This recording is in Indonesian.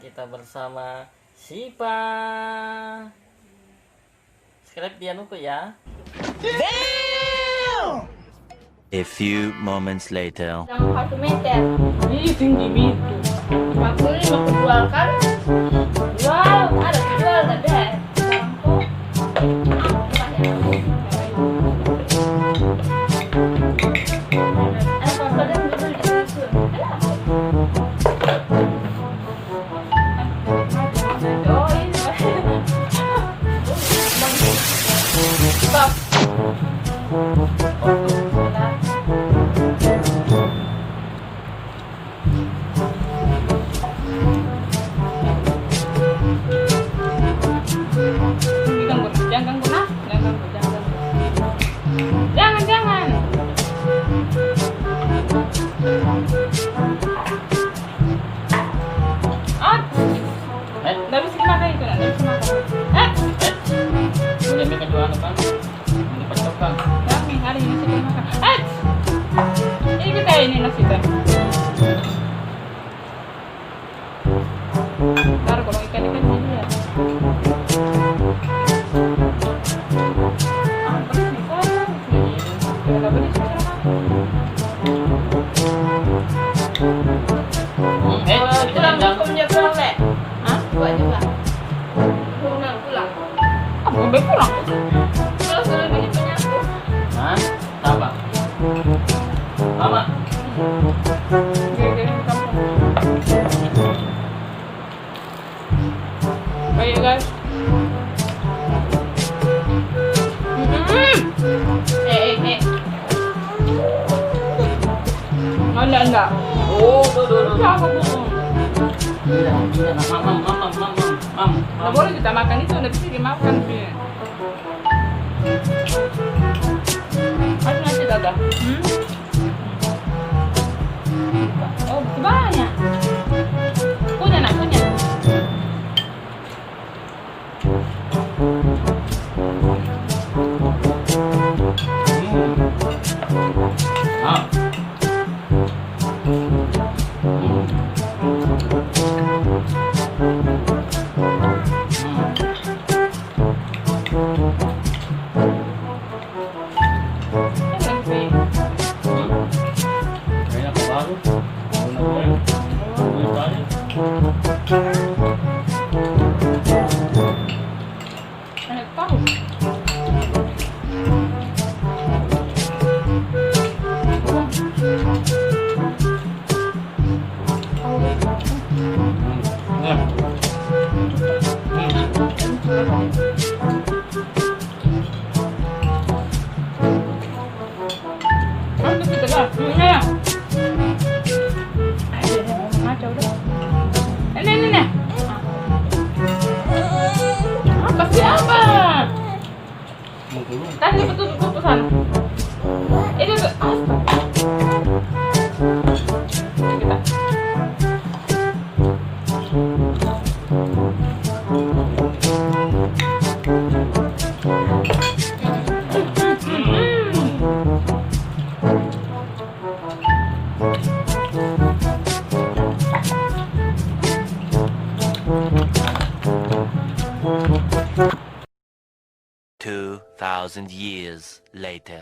kita bersama Sipa. Subscribe dia nuku ya. Damn! A few moments later. Yang 1 meter. Ih, tinggi gitu. 55 kejual kan? Jual, ada jual tapi jangan. Nggak bisa dimakan itu, nggak bisa makan. Udah bikin jualan apa? Ini pacokan. Jangan, hari ini nasi dimakan. Ini kita ini nasi teh. Ntar kalau ikan-ikan ini ya. Pulang. Kalau sudah begini penyapu. Hah? Apa? Mama. Gini kamu. Baik guys. Enggak. Oh, tuh. Siapa bu? Mam. Nggak boleh kita makan itu, udah bisa dimakan sih. Masih nasi dadah. Oh, banyak. Punya. Enak tahu. Kita dah. Ngaco udah. Ini. Apa? Kasih putusan. Ini kita. Thousand years later.